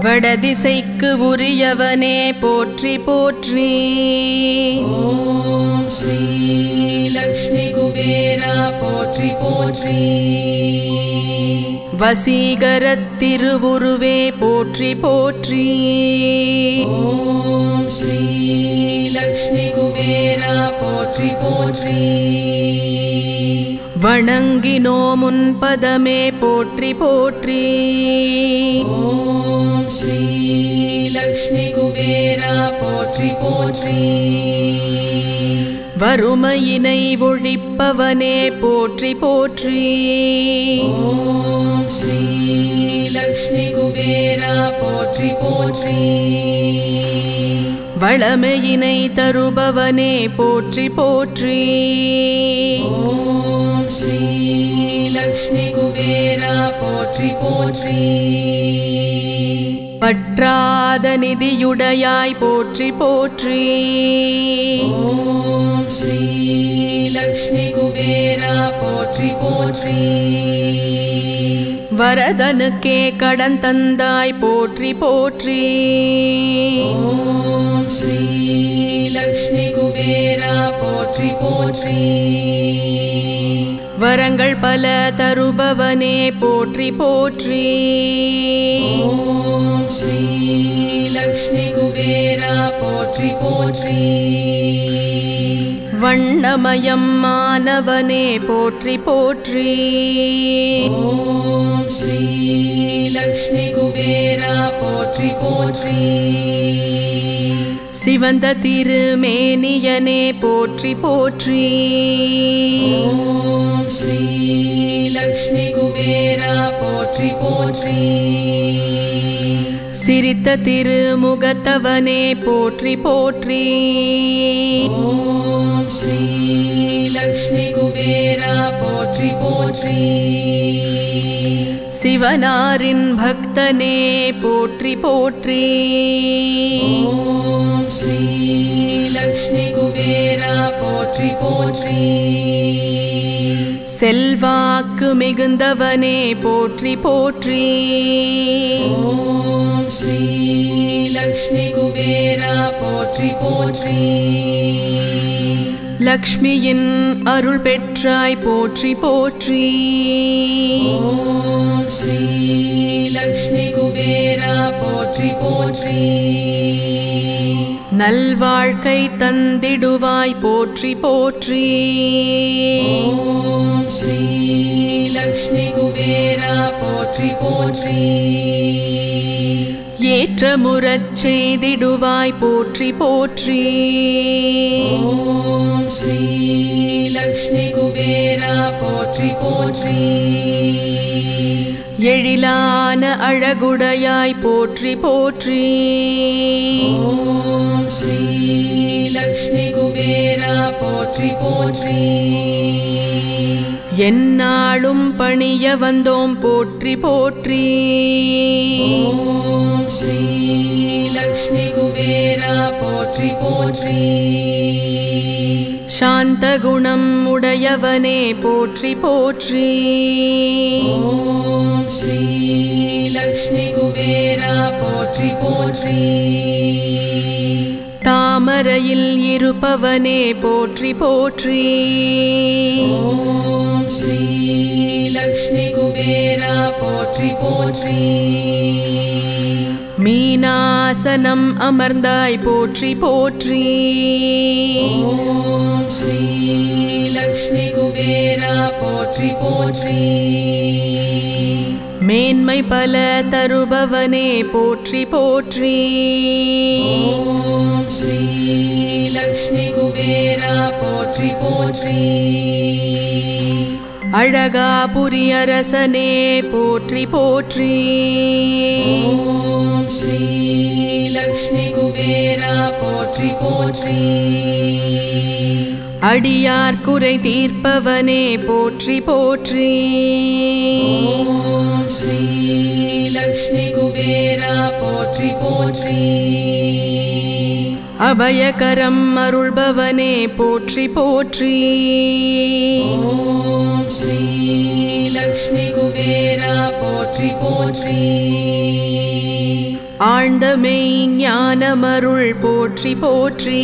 வடதிசைக்கு உரியவனே போற்றி போற்றி. ஓம் ஸ்ரீ லக்ஷ்மி குபேரா போற்றி போற்றி. வசீகரத் திருவுருவே போற்றி போற்றி. ஓம் ஸ்ரீ லக்ஷ்மி குபேரா போற்றி போற்றி. வணங்கினோ முன்பதமே போற்றி போற்றி. ஓம் ஸ்ரீ லக்ஷ்மி குபேரா போற்றி போற்றி. வறுமையினை ஒழிப்பவனே போற்றி போற்றி. ஓம் ஸ்ரீ லக்ஷ்மி குபேரா போற்றி போற்றி. வளமையினை தருபவனே போற்றி போற்றி. ஓம் ஸ்ரீ லக்ஷ்மி குபேரா போற்றி போற்றி. பற்றாத நிதியுடையாய் போற்றி போற்றி. ஓம் ஸ்ரீ லக்ஷ்மி குபேரா போற்றி போற்றி. வரதனுக்கே கடன் தந்தாய் போற்றி போற்றி. ஓம் ஸ்ரீ லக்ஷ்மி குபேரா போற்றி போற்றி. வரங்கள் பல தருபவனே போற்றி போற்றி. ஓம் ஸ்ரீ லக்ஷ்மி குபேரா போற்றி போற்றி. வண்ணமயம் மானவனே போற்றி போற்றி. ஓம் ஸ்ரீ லக்ஷ்மி குபேரா போற்றி போற்றி. சிவந்த திருமேனியனே போற்றி போற்றி. ஓம் ஸ்ரீ லக்ஷ்மி குபேரா போற்றி போற்றி. சிரித்த திருமுகத்தவனே போற்றி போற்றி. ஓம் ஸ்ரீ லக்ஷ்மி குபேரா போற்றி போற்றி. சிவனாரின் பக்தனே போற்றி போற்றி. ஓம் ஸ்ரீ லக்ஷ்மி குபேரா போற்றி போற்றி. செல்வாக்கு மிகுந்தவனே போற்றி போற்றி. ஓம் ஸ்ரீ லக்ஷ்மி குபேரா போற்றி போற்றி. லக்ஷ்மியின் அருள் பெற்றாய் போற்றி போற்றி. ஓம் ஸ்ரீ லக்ஷ்மி குபேரா போற்றி போற்றி. நல்வாழ்க்கை தந்திடுவாய் போற்றி போற்றி. ஓம் ஸ்ரீ லக்ஷ்மி குபேரா போற்றி போற்றி. ஏற்றமுறச் செய்திடுவாய் போற்றி போற்றி. ஓம் ஸ்ரீ லக்ஷ்மி குபேரா போற்றி போற்றி. எழிலான அழகுடையாய் போற்றி போற்றி. ஓம் ஸ்ரீ லக்ஷ்மி குபேரா போற்றி போற்றி. எந்நாளும் பணிய வந்தோம் போற்றி போற்றி. ஓம் ஸ்ரீ லக்ஷ்மி குபேரா போற்றி போற்றி. சாந்த குணம் உடையவனே போற்றி போற்றி. ஓம் ஸ்ரீ லக்ஷ்மி குபேரா போற்றி போற்றி. தாமரையில் இருப்பவனே போற்றி போற்றி. ஓம் ஸ்ரீ லக்ஷ்மி குபேரா போற்றி போற்றி. மீனாசனம் அமர்ந்தாய் போற்றி போற்றி. ஓம் ஸ்ரீ லக்ஷ்மி குபேரா போற்றி போற்றி. மேன்மை பல தருபவனே போற்றி போற்றி. ஓம் ஸ்ரீ லக்ஷ்மி குபேரா போற்றி போற்றி. அழகாபுரி அரசனே போற்றி போற்றி. ஓம் ஸ்ரீ லக்ஷ்மி குபேரா போற்றி போற்றி. அடியார் குறை தீர்ப்பவனே போற்றி போற்றி. ஓம் ஸ்ரீ லக்ஷ்மி குபேரா போற்றி போற்றி. அபயகரம் அருள்பவனே போற்றி போற்றி. ஓம் ஸ்ரீ லக்ஷ்மி குபேரா போற்றி போற்றி. ஆழ்ந்தமெய் ஞானமருள் போற்றி போற்றி.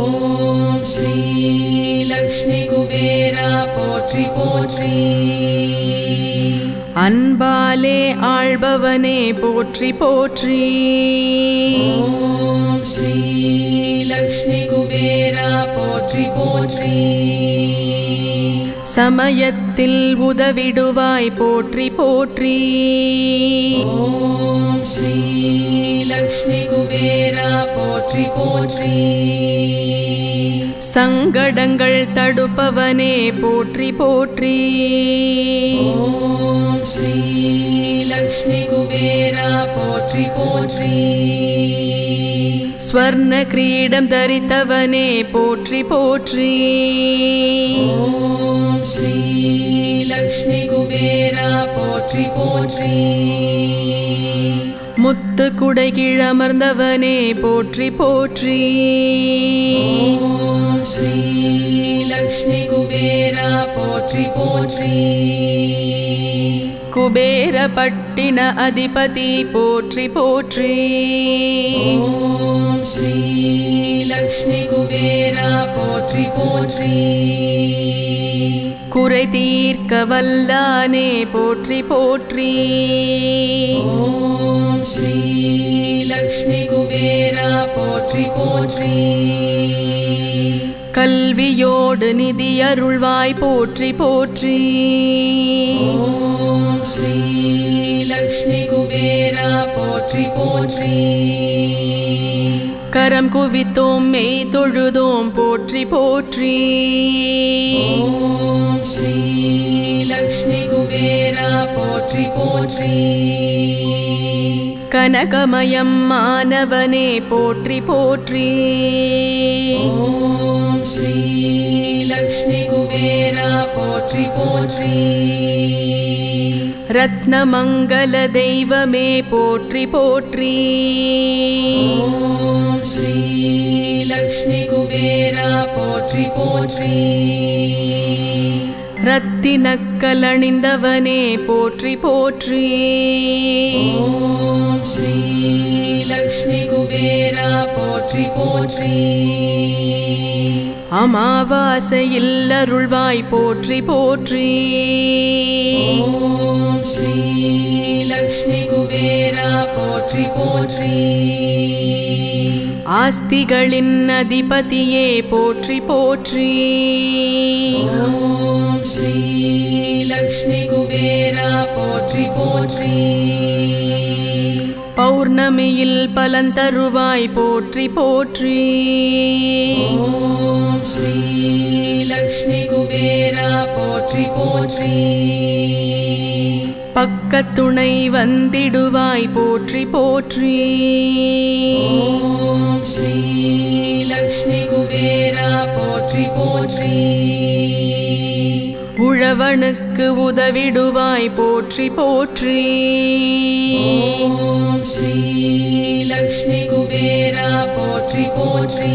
ஓம் ஸ்ரீ லக்ஷ்மி குபேரா போற்றி போற்றி. அன்பாலே ஆள்பவனே போற்றி போற்றி. ஓம் ஸ்ரீ லக்ஷ்மி குபேரா போற்றி போற்றி. சமயத்தில் உதவிடுவாய் போற்றி போற்றி. ஓம் ஸ்ரீ லக்ஷ்மி குபேரா போற்றி போற்றி. சங்கடங்கள் தடுப்பவனே போற்றி போற்றி. ஓம் ஸ்ரீ லக்ஷ்மி குபேரா போற்றி போற்றி. ஸ்வர்ண கிரீடம் தரித்தவனே போற்றி போற்றி. ஓம் ஸ்ரீ லக்ஷ்மி குபேரா போற்றி போற்றி. முத்து குடை கீழமர்ந்தவனே போற்றி போற்றி. ஓம் ஸ்ரீ லக்ஷ்மி குபேரா போற்றி போற்றி. குபேர பட்டின அதிபதி போற்றி போற்றி. ஓம் ஸ்ரீ லக்ஷ்மி குபேரா போற்றி போற்றி. குறை தீர்க்க வல்லானே போற்றி போற்றி. ஓம் ஸ்ரீ லக்ஷ்மி குபேரா போற்றி போற்றி. கல்வியோடு நிதி அருள்வாய் போற்றி போற்றி. ஓம் ஸ்ரீ லக்ஷ்மி குபேரா போற்றி போற்றி. கரம் குவித்தோம் மெய் தொழுதோம் போற்றி போற்றி. ஓம் ஸ்ரீ லக்ஷ்மி குபேரா போற்றி போற்றி. கனகமயம் மானவனே போற்றி போற்றி. ஓம் ஸ்ரீ லக்ஷ்மி குபேரா போற்றி போற்றி. ரத்னமங்கல தெய்வமே போற்றி போற்றி. ஓம் ஸ்ரீ லக்ஷ்மி குபேரா போற்றி போற்றி. ரத்தினக்கலணிந்தவனே போற்றி போற்றி. ஓம் ஸ்ரீ லக்ஷ்மி குபேரா போற்றி போற்றி. அமாவாசையில் அருள்வாய் போற்றி போற்றி. ஓம் ஸ்ரீ லக்ஷ்மி குபேரா போற்றி போற்றி. ஆஸ்திகளின் அதிபதியே போற்றி போற்றி. ஓம் ஸ்ரீ லக்ஷ்மி குபேரா போற்றி போற்றி. பௌர்ணமியில் பலன் தருவாய் போற்றி போற்றி. ஓம் ஸ்ரீ லக்ஷ்மி குபேரா போற்றி போற்றி. பக்கத்துணை வந்திடுவாய் போற்றி போற்றி. ஓம் ஸ்ரீ லக்ஷ்மி குபேரா போற்றி போற்றி. உழவனுக்கு உதவிடுவாய் போற்றி போற்றி. ஓம் ஸ்ரீ லக்ஷ்மி குபேரா போற்றி போற்றி.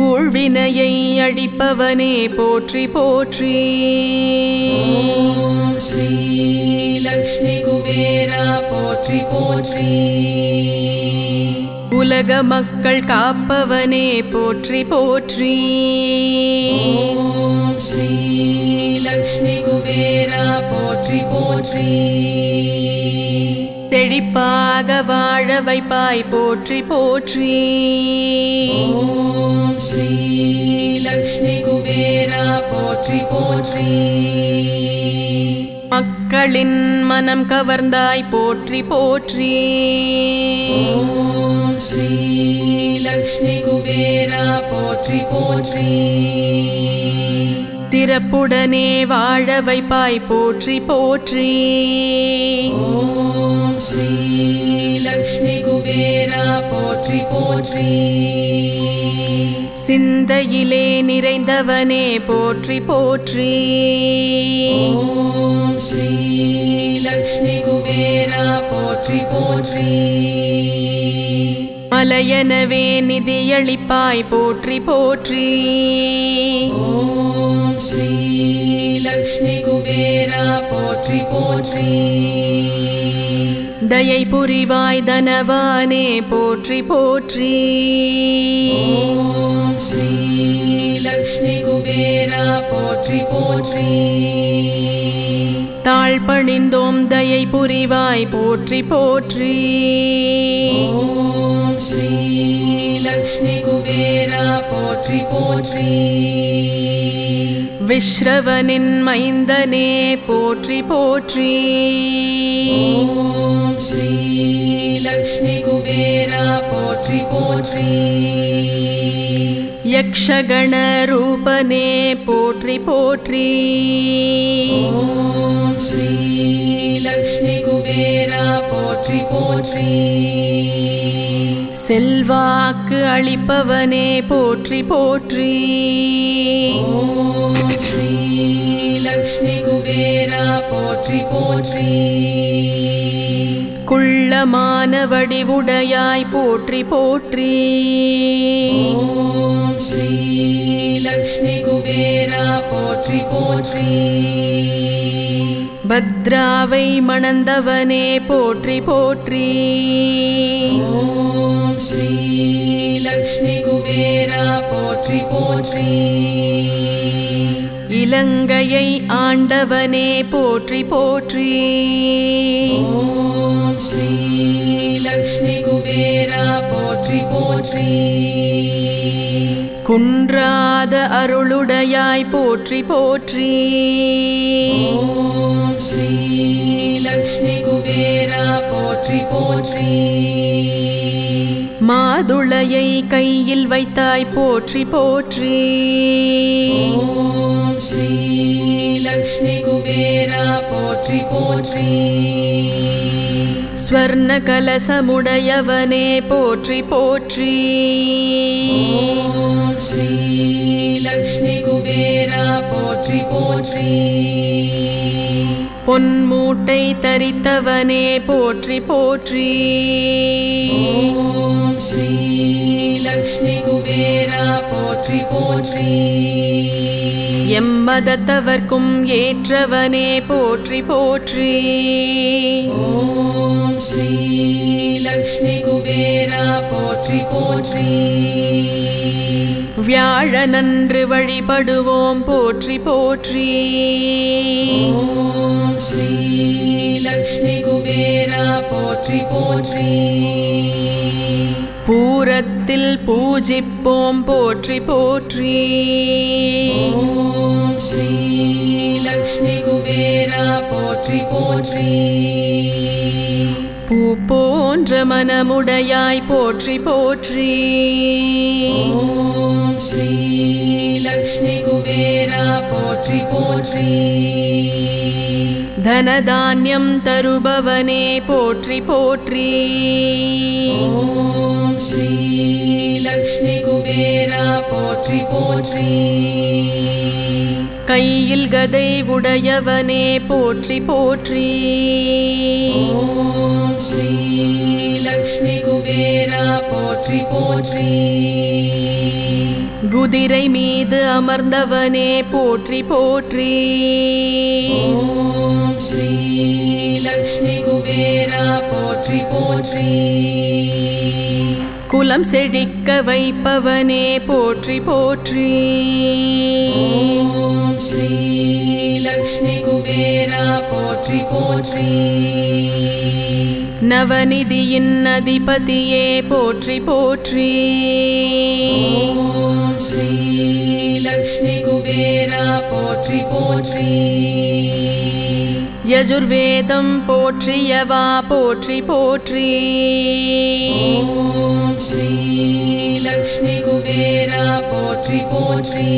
ஊழ்வினையை அழிப்பவனே போற்றி போற்றி. ஓம் ஸ்ரீ லக்ஷ்மி குபேரா போற்றி போற்றி. உலக மக்கள் காப்பவனே போற்றி போற்றி. ஓம் ஸ்ரீ லக்ஷ்மி குபேரா போற்றி போற்றி. செழிப்பாக வாழ வைப்பாய் போற்றி போற்றி. ஓம் ஸ்ரீ லக்ஷ்மி குபேரா போற்றி போற்றி. மக்களின் மனம் கவர்ந்தாய் போற்றி போற்றி. ஓம் ஸ்ரீ லக்ஷ்மி குபேரா போற்றி போற்றி. திறப்புடனே வாழ வைப்பாய் போற்றி போற்றி. ஓம் ஸ்ரீ லக்ஷ்மி குபேரா போற்றி போற்றி. சிந்தையிலே நிறைந்தவனே போற்றி போற்றி. ஓம் ஸ்ரீ லக்ஷ்மி குபேரா போற்றி போற்றி. மலையனவே நிதியளிப்பாய் போற்றி போற்றி. ஓம் ஸ்ரீ லக்ஷ்மி குபேரா போற்றி போற்றி. தயை புரிவாய் தனவானே போற்றி போற்றி. ஓம் ஸ்ரீ லக்ஷ்மி குபேரா போற்றி போற்றி. தாழ்பணிந்தோம் தயை புரிவாய் போற்றி போற்றி. ஓம் ஸ்ரீ லக்ஷ்மி குபேரா போற்றி போற்றி. விஸ்ரவனின் மைந்தனே போற்றி போற்றி. ஓம் ஸ்ரீ லக்ஷ்மி குபேரா போற்றி போற்றி. யக்ஷகண ரூபனே போற்றி போற்றி. ஓம் ஸ்ரீ லக்ஷ்மி குபேரா போற்றி போற்றி. செல்வாக்கு அளிப்பவனே போற்றி போற்றி. ஓம் ஸ்ரீ லக்ஷ்மி குபேரா போற்றி போற்றி. குள்ளமான வடிவுடையாய் போற்றி போற்றி. ஓம் ஸ்ரீ லக்ஷ்மி குபேரா போற்றி போற்றி. பத்ராவை மணந்தவனே போற்றி போற்றி. ஓம் ஸ்ரீ லக்ஷ்மி குபேரா போற்றி போற்றி. இலங்கையை ஆண்டவனே போற்றி போற்றி. ஓம் ஸ்ரீ லக்ஷ்மி குபேரா போற்றி போற்றி. குன்றாத அருளுடையாய் போற்றி போற்றி. ஓம் ஸ்ரீ லக்ஷ்மி குபேரா போற்றி போற்றி. மாதுளையை கையில் வைத்தாய் போற்றி போற்றி. ஓம் ஸ்ரீ லக்ஷ்மி குபேரா போற்றி போற்றி. ஸ்வர்ண கலசமுடையவனே போற்றி போற்றி. ஓம் ஸ்ரீ லக்ஷ்மி குபேரா போற்றி போற்றி. பொன்மூட்டை தரித்தவனே போற்றி போற்றி. ஓம் ஸ்ரீ லக்ஷ்மி குபேரா போற்றி போற்றி. எம்மதத்தவர்க்கும் ஏற்றவனே போற்றி போற்றி. ஓம் ஸ்ரீ லக்ஷ்மி குபேரா போற்றி போற்றி. வியாழனன்று வழிபடுவோம் போற்றி போற்றி. ஓம் ஸ்ரீ லக்ஷ்மி குபேரா போற்றி போற்றி. பூரத்தில் பூஜிப்போம் போற்றி போற்றி. ஓம் ஸ்ரீ லக்ஷ்மி குபேரா போற்றி போற்றி. பூ போன்ற மனமுடையாய் போற்றி போற்றி. ஓம் ஸ்ரீ லக்ஷ்மி குபேரா போற்றி போற்றி. தனதான்யம் தருபவனே போற்றி போற்றி. ஓம் ஸ்ரீ லக்ஷ்மி குபேரா போற்றி போற்றி. கையில் கதை உடையவனே போற்றி போற்றி. ஓம் ஸ்ரீ லக்ஷ்மி குபேரா போற்றி போற்றி. குதிரை மீது அமர்ந்தவனே போற்றி போற்றி. ஓம் ஸ்ரீ லக்ஷ்மி குபேரா போற்றி போற்றி. குலம் செழிக்க வைப்பவனே போற்றி போற்றி. ஓம் ஸ்ரீ லக்ஷ்மி குபேரா போற்றி போற்றி. நவநிதியின் அதிபதியே போற்றி போற்றி. ஓம் ஸ்ரீ லக்ஷ்மி குபேரா போற்றி போற்றி. யஜுர்வேதம் போற்றியவா போற்றி போற்றி. ஓம் ஸ்ரீ லக்ஷ்மி குபேரா போற்றி போற்றி.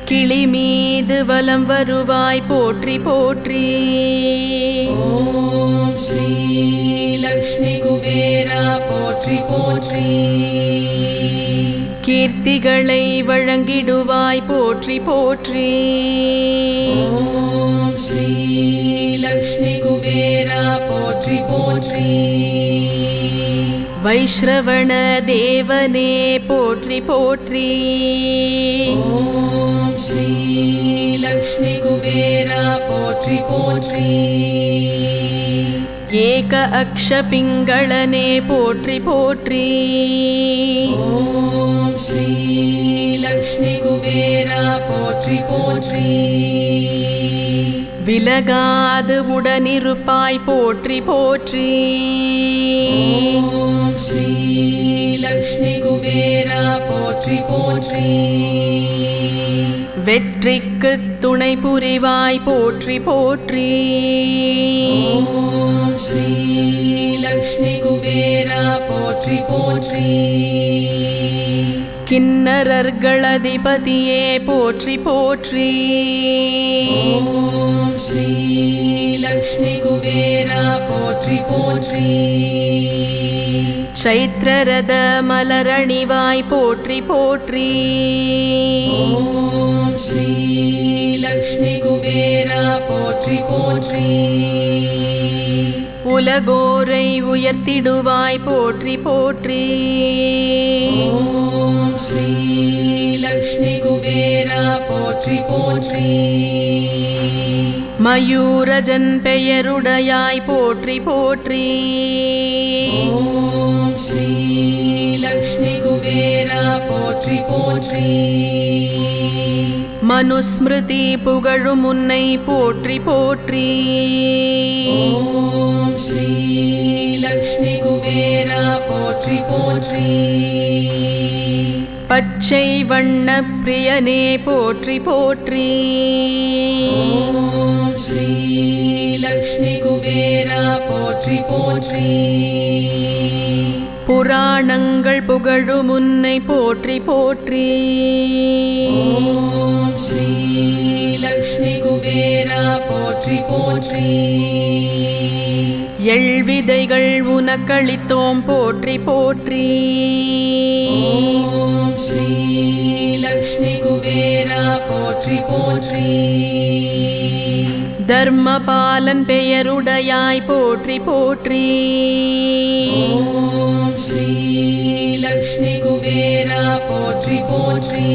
கிளி மீது வலம் வருவாய் போற்றி போற்றி. ஓம் ஸ்ரீ லக்ஷ்மி குபேரா போற்றி போற்றி. கீர்த்திகளை வழங்கிடுவாய் போற்றி போற்றி. ஓம் ஸ்ரீ லக்ஷ்மி குபேரா போற்றி போற்றி. வைஷ்ரவண தேவனே போற்றி போற்றி. ஓம் ஸ்ரீ லக்ஷ்மி குபேரா போற்றி போற்றி. ஏக அக்ஷ பிங்களனே போற்றி போற்றி. ஓம் ஸ்ரீ லக்ஷ்மி குபேரா போற்றி போற்றி. விலகாது உடனிருப்பாய் போற்றி போற்றி. ஓம் ஸ்ரீ லக்ஷ்மி குபேரா போற்றி போற்றி. வெற்றிக்கு துணை புரிவாய் போற்றி போற்றி. ஓம் ஸ்ரீ லக்ஷ்மி குபேரா போற்றி போற்றி. கிண்ணரர்களதிபதியே போற்றி போற்றி. ஓம் ஸ்ரீ லக்ஷ்மி குபேரா போற்றி போற்றி. சைத்ரரத மலரணிவாய் போற்றி போற்றி. ஓம் ஸ்ரீ லக்ஷ்மி குபேரா போற்றி போற்றி. உலகோரை உயர்த்திடுவாய் போற்றி போற்றி. ஓம் ஸ்ரீ லக்ஷ்மி குபேரா போற்றி போற்றி. மயூரஜன் பெயருடையாய் போற்றி போற்றி. ஓம் ஸ்ரீ லக்ஷ்மி குபேரா போற்றி போற்றி. மனுஸ்மிருதி புகழும் உன்னை போற்றி போற்றி. ஓம் ஸ்ரீ லக்ஷ்மி குபேரா போற்றி போற்றி. பச்சை வண்ண பிரியனே போற்றி போற்றி. ஓம் ஸ்ரீ லக்ஷ்மி குபேரா போற்றி போற்றி. புராணங்கள் புகழும் உன்னை போற்றி போற்றி. ஓம் ஸ்ரீ லக்ஷ்மி குபேரா போற்றி போற்றி. எழ்விதைகள் உனக்களித்தோம் போற்றி போற்றி. ஓம் ஸ்ரீ லக்ஷ்மி குபேரா போற்றி போற்றி. தர்மபாலன் பெயருடையாய் போற்றி போற்றி. ஓம் ஸ்ரீ லக்ஷ்மி குபேரா போற்றி போற்றி.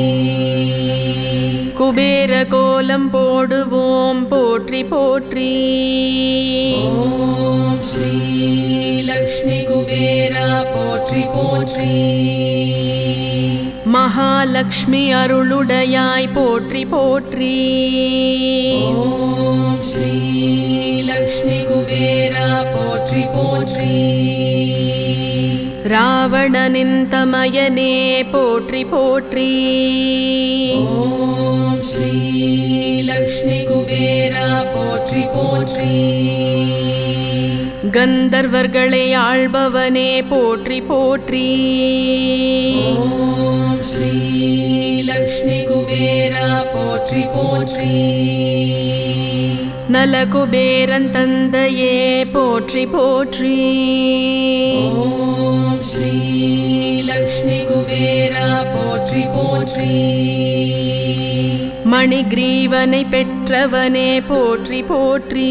குபேர கோலம் போடுவோம் போற்றி போற்றி. ஓம் ஸ்ரீ லக்ஷ்மி குபேரா போற்றி போற்றி. மகாலக்ஷ்மி அருளுடையாய் போற்றி போற்றி. ஓம் ஸ்ரீ லக்ஷ்மி குபேரா போற்றி போற்றி. ராவணனின் தமயனே போற்றி போற்றி. ஓம் ஸ்ரீ லக்ஷ்மி குபேரா போற்றி போற்றி. கந்தர்வர்களை ஆள்பவனே போற்றி போற்றி. ஓம் ஸ்ரீ லக்ஷ்மி குபேரா போற்றி போற்றி. நலகுபேரன் தந்தையே போற்றி போற்றி. ஓம் ஸ்ரீ லக்ஷ்மி குபேரா போற்றி போற்றி. மணிகிரீவனை பெற்றவனே போற்றி போற்றி.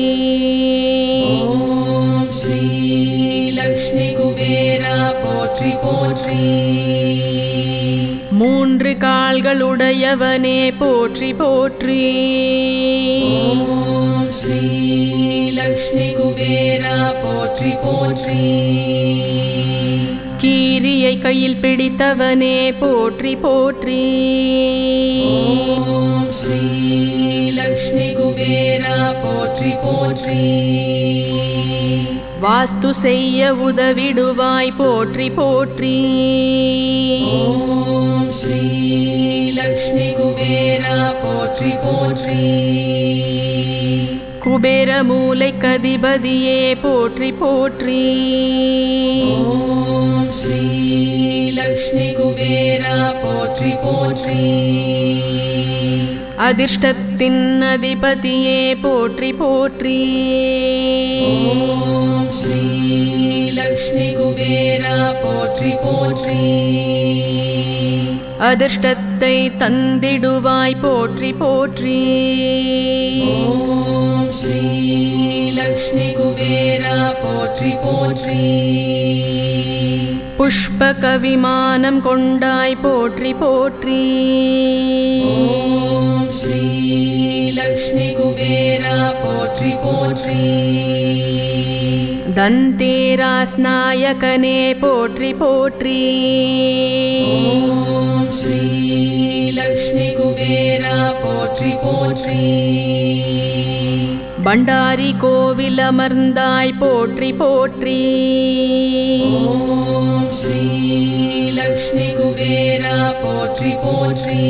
ஓம் ஸ்ரீ லக்ஷ்மி குபேரா போற்றி போற்றி. மூன்று கால்களுடையவனே போற்றி போற்றி. ஓம் ஸ்ரீ லக்ஷ்மி குபேரா போற்றி போற்றி. கீரியை கையில் பிடித்தவனே போற்றி போற்றி. ஓம் ஸ்ரீ லக்ஷ்மி குபேரா போற்றி போற்றி. வாஸ்து செய்ய உதவிடுவாய் போற்றி போற்றி. ஓம் ஸ்ரீ லக்ஷ்மி குபேரா போற்றி போற்றி. குபேர மூலை கதிபதியே போற்றி போற்றி. ஓம் ஸ்ரீ லக்ஷ்மி குபேரா போற்றி போற்றி. அதிர்ஷ்டத்தின் அதிபதியே போற்றி போற்றி. ஓம் ஸ்ரீ லக்ஷ்மி குபேரா போற்றி போற்றி. அதிர்ஷ்டத்தை தந்திடுவாய் போற்றி போற்றி. ஓம் ஸ்ரீ லக்ஷ்மி குபேரா போற்றி போற்றி. புஷ்பக விமானம் கொண்டாய் போற்றி போற்றி. ஓம் ஸ்ரீ லக்ஷ்மி குபேரா போற்றி போற்றி. தந்தேராஸ் நாயகனே போற்றி போற்றி. ஓம் ஸ்ரீ லக்ஷ்மி குபேரா போற்றி போற்றி. பண்டாரி கோவில் அமர்ந்தாய் போற்றி போற்றி. ஓம் ஸ்ரீ லக்ஷ்மி குபேரா போற்றி போற்றி.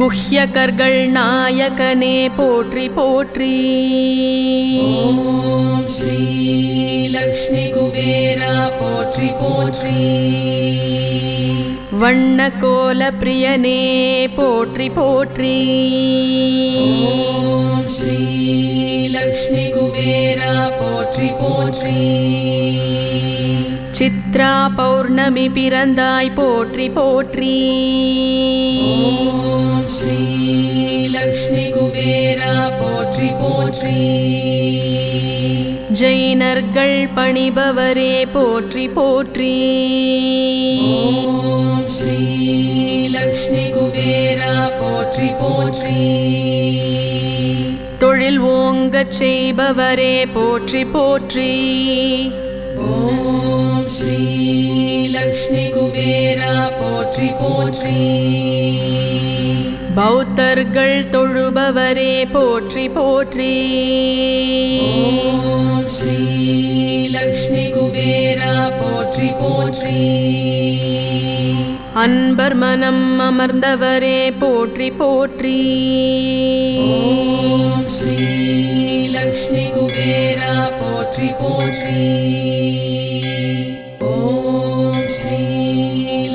குஹ்யகர்கள் நாயகனே போற்றி போற்றி. ஓம் ஸ்ரீ லக்ஷ்மி குபேரா போற்றி போற்றி. வண்ண கோல பிரியனே போற்றி போற்றி. ஓம் ஸ்ரீ லக்ஷ்மி குபேரா போற்றி போற்றி. சித்ரா பௌர்ணமி பிறந்தாய் போற்றி போற்றி. ஓம் ஸ்ரீ லக்ஷ்மி குபேரா போற்றி போற்றி. ஜெயினர்கள் பணிபவரே போற்றி போற்றி. ஓம் ஸ்ரீ லக்ஷ்மி குபேரா போற்றி போற்றி. தொழில் ஓங்கச் செய்பவரே போற்றி போற்றி. ஓம் ஸ்ரீ லக்ஷ்மி குபேரா போற்றி போற்றி. பௌத்தர்கள் தொழுபவரே போற்றி போற்றி. ஓம் ஸ்ரீ லக்ஷ்மி குபேரா போற்றி போற்றி. அன்பர் மனம் அமர்ந்தவரே போற்றி போற்றி. ஓம் ஸ்ரீ லக்ஷ்மி குபேரா போற்றி போற்றி. ஓம் ஸ்ரீ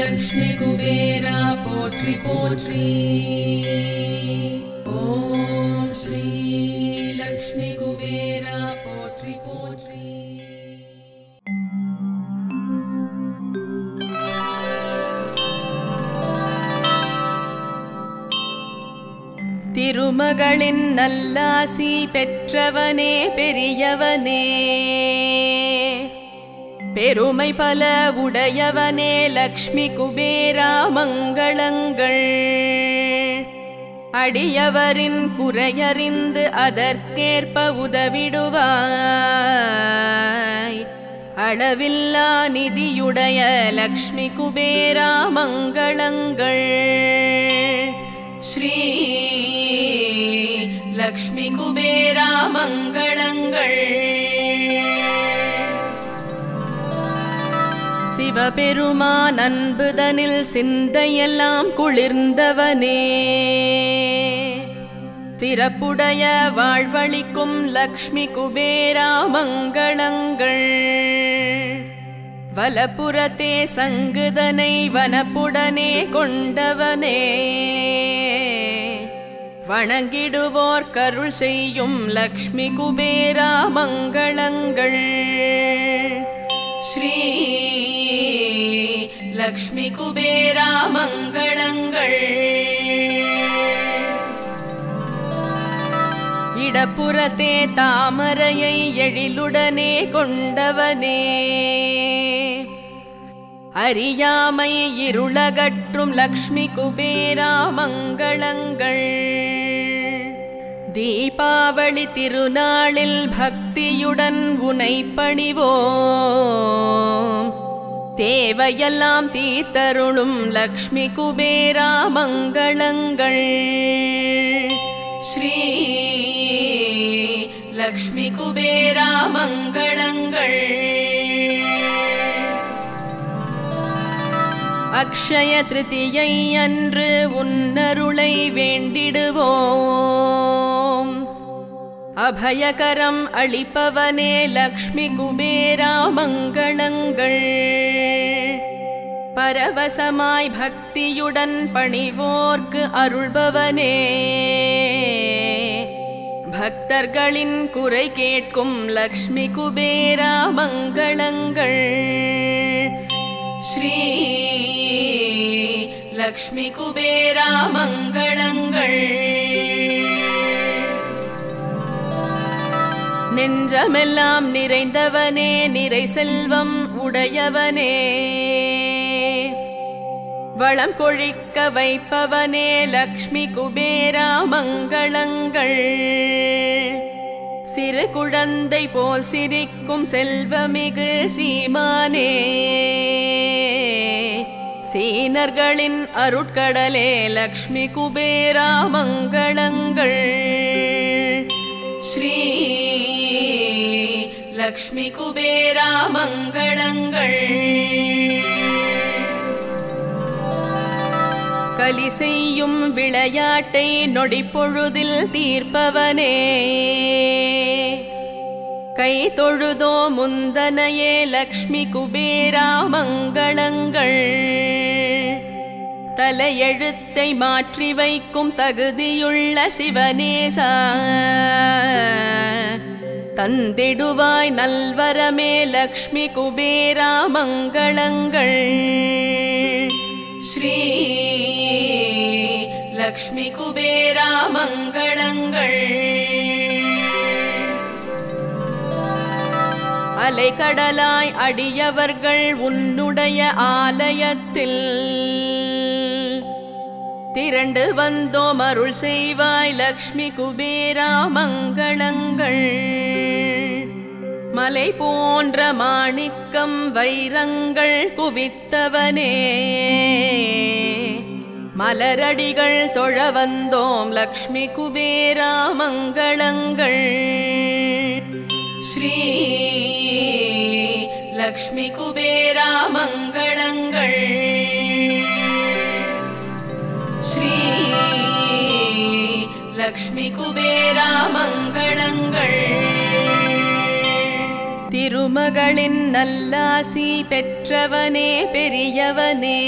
லக்ஷ்மி குபேரா போற்றி போற்றி. ஓம் ஸ்ரீ லக்ஷ்மி குபேரா போற்றி போற்றி. திருமகளின் நல்லாசி பெற்றவனே பெரியவனே, பெருமை பல உடையவனே லக்ஷ்மி குபேரா மங்களங்கள். அடியவரின் குறையறிந்து அதற்கேற்ப உதவிடுவாய். அளவில்லா நிதியுடைய லக்ஷ்மி குபேரா மங்களங்கள். ஸ்ரீ லக்ஷ்மி குபேரா மங்களங்கள். சிவபெருமான் அன்புதனில் சிந்தையெல்லாம் குளிர்ந்தவனே, சிறப்புடைய வாழ்வளிக்கும் லக்ஷ்மி குபேரா மங்களங்கள். வலப்புறத்தே சங்குதனை வனப்புடனே கொண்டவனே, வணங்கிடுவோர் கருள் செய்யும் லக்ஷ்மி குபேரா மங்களங்கள். ஸ்ரீ லக்ஷ்மி குபேரா மங்களங்கள். இடப்புறத்தே தாமரையை எழிலுடனே கொண்டவனே, அறியாமை இருளகற்றும் லக்ஷ்மி குபேரா மங்களங்கள். தீபாவளி திருநாளில் பக்தியுடன் உனை பணிவோம். தேவையெல்லாம் தீர்த்தருளும் லக்ஷ்மி குபேரா மங்களங்கள். ஸ்ரீ லக்ஷ்மி குபேரா மங்களங்கள். அக்ஷய திருதியை அன்று உன்னருளை வேண்டிடுவோம். அபயகரம் அளிப்பவனே லக்ஷ்மி குபேரா மங்களங்கள். பரவசமாய் பக்தியுடன் பணிவோர்க்கு அருள்பவனே, பக்தர்களின் குறை கேட்கும் லக்ஷ்மி குபேரா மங்களங்கள். ஸ்ரீ லக்ஷ்மி குபேரா மங்களங்கள். நெஞ்சமெல்லாம் நிறைந்தவனே, நிறை செல்வம் உடையவனே, வளம் கொழிக்க வைப்பவனே லக்ஷ்மி குபேரா மங்களங்கள். சிறு குழந்தை போல் சிரிக்கும் செல்வமிகு சீமானே, சீனர்களின் அருட்கடலே லக்ஷ்மி குபேரா மங்களங்கள். ஸ்ரீ லக்ஷ்மி குபேரா மங்களங்கள். கலி செய்யும் விளையாட்டை நொடிப்பொழுதில் தீர்ப்பவனே, கை தொழுதோ முந்தனையே லக்ஷ்மி குபேரா மங்களங்கள். தலையெழுத்தை மாற்றி வைக்கும் தகுதியுள்ள சிவனேசா, தந்திடுவாய் நல்வரமே லக்ஷ்மி குபேரா மங்களங்கள். ஸ்ரீ லக்ஷ்மி குபேரா மங்களங்கள். அலைகடலாய் அடியவர்கள் உன்னுடைய ஆலயத்தில் திரண்டு வந்தோம், அருள் செய்வாய் லக்ஷ்மி குபேரா மங்களங்கள். மலை போன்ற மாணிக்கம் வைரங்கள் குவித்தவனே, மலரடிகள் தொழ வந்தோம் லக்ஷ்மி குபேரா மங்களங்கள். ஸ்ரீ லக்ஷ்மி குபேரா மங்களங்கள். ஸ்ரீ லக்ஷ்மி குபேரா மங்களங்கள். திருமகளின் நல்லாசி பெற்றவனே பெரியவனே,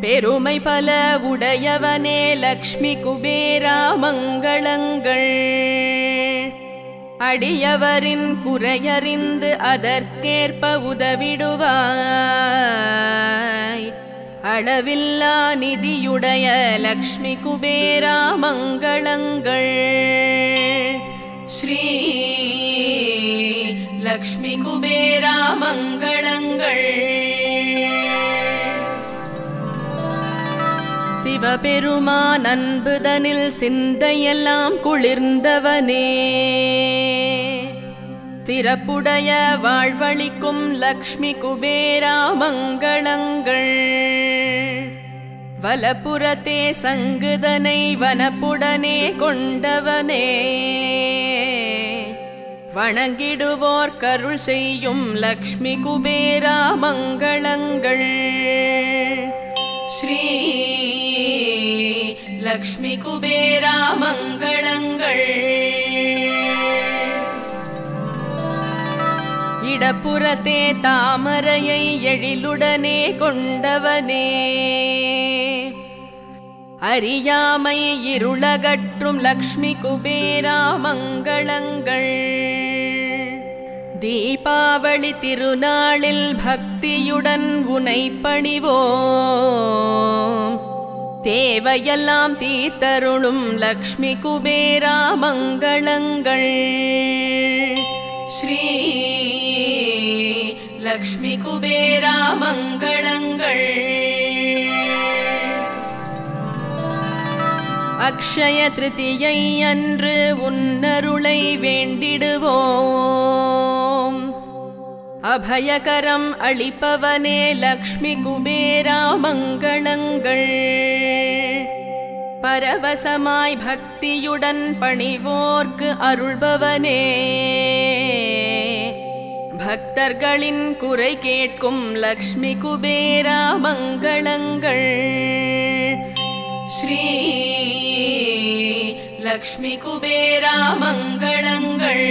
பெருமை பல உடையவனே லக்ஷ்மி குபேரா மங்களங்கள். அடியவரின் குறையறிந்து அதற்கேற்ப உதவிடுவாய், அளவில்லா நிதியுடைய லக்ஷ்மி குபேரா மங்களங்கள். ஸ்ரீ லக்ஷ்மி குபேரா மங்களங்கள். சிவபெருமான் அன்புதனில் சிந்தையெல்லாம் குளிர்ந்தவனே, சிறப்புடைய வாழ்வளிக்கும் லக்ஷ்மி குபேரா மங்களங்கள். வலப்புறத்தே சங்குதனை வனப்புடனே கொண்டவனே, வணங்கிடுவோர் கருள் செய்யும் லக்ஷ்மி குபேரா மங்களங்கள். ஸ்ரீ லக்ஷ்மி குபேரா மங்களங்கள். இடப்புறத்தே தாமரையை எழிலுடனே கொண்டவனே, அறியாமை இருளகற்றும் லக்ஷ்மி குபேரா மங்களங்கள். தீபாவளி திருநாளில் பக்தியுடன் உனை பணிவோம், தேவையெல்லாம் தீர்த்தருளும் லக்ஷ்மி குபேரா மங்களங்கள். ஸ்ரீ லக்ஷ்மி குபேரா மங்களங்கள். அக்ஷய திருதியை அன்று உன்னருளை வேண்டிடுவோம், அபயகரம் அளிப்பவனே லக்ஷ்மி குபேரா மங்களங்கள். பரவசமாய் பக்தியுடன் பணிவோர்க்கு அருள்பவனே, பக்தர்களின் குறை கேட்கும் லக்ஷ்மி குபேரா மங்களங்கள். ஸ்ரீ லக்ஷ்மி குபேரா மங்களங்கள்.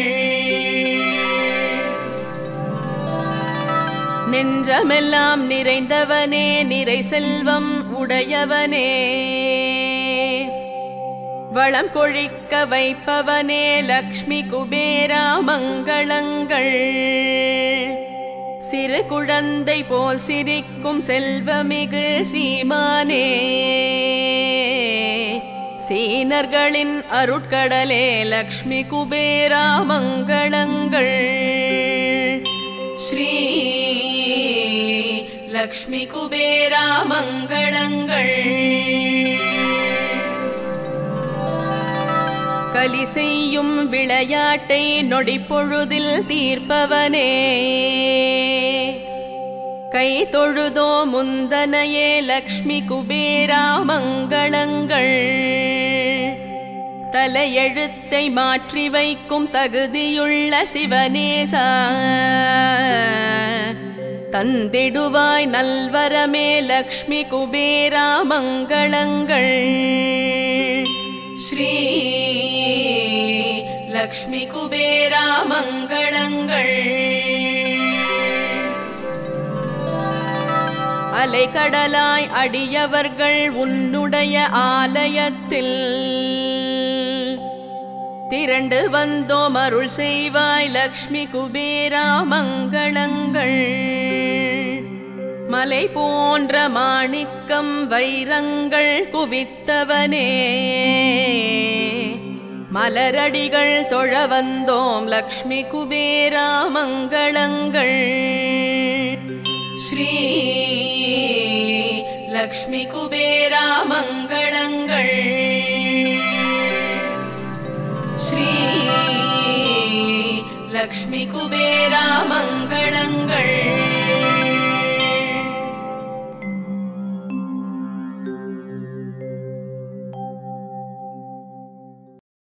நெஞ்சமெல்லாம் நிறைந்தவனே, நிறை செல்வம் உடையவனே, வளம் கொழிக்க வைப்பவனே லக்ஷ்மி குபேரா மங்களங்கள். சிறு குழந்தை போல் சிரிக்கும் செல்வமிகு சீமானே, சீனர்களின் அருட்கடலே லக்ஷ்மி குபேரா மங்களங்கள். ஸ்ரீ லக்ஷ்மி குபேரா மங்களங்கள். கலி செய்யும் விளையாட்டை நொடிப்பொழுதில் தீர்ப்பவனே கை தொழுதோ முந்தனையே லக்ஷ்மி குபேரா மங்களங்கள் தலையெழுத்தை மாற்றி வைக்கும் தகுதியுள்ள சிவனேசா தந்திடுவாய் நல்வரமே லக்ஷ்மி குபேரா மங்களங்கள் ஸ்ரீ லக்ஷ்மி குபேரா மங்களங்கள் அலைகடலாய் அடியவர்கள் உன்னுடைய ஆலயத்தில் திரண்டு வந்தோம் அருள் செய்வாய் லக்ஷ்மி குபேரா மங்களங்கள் மலை போன்ற மாணிக்கம் வைரங்கள் குவித்தவனே மலரடிகள் தொழ வந்தோம் லக்ஷ்மி குபேரா மங்களங்கள் ஸ்ரீ லக்ஷ்மி குபேரா மங்களங்கள் ஸ்ரீ லக்ஷ்மி குபேரா மங்களங்கள்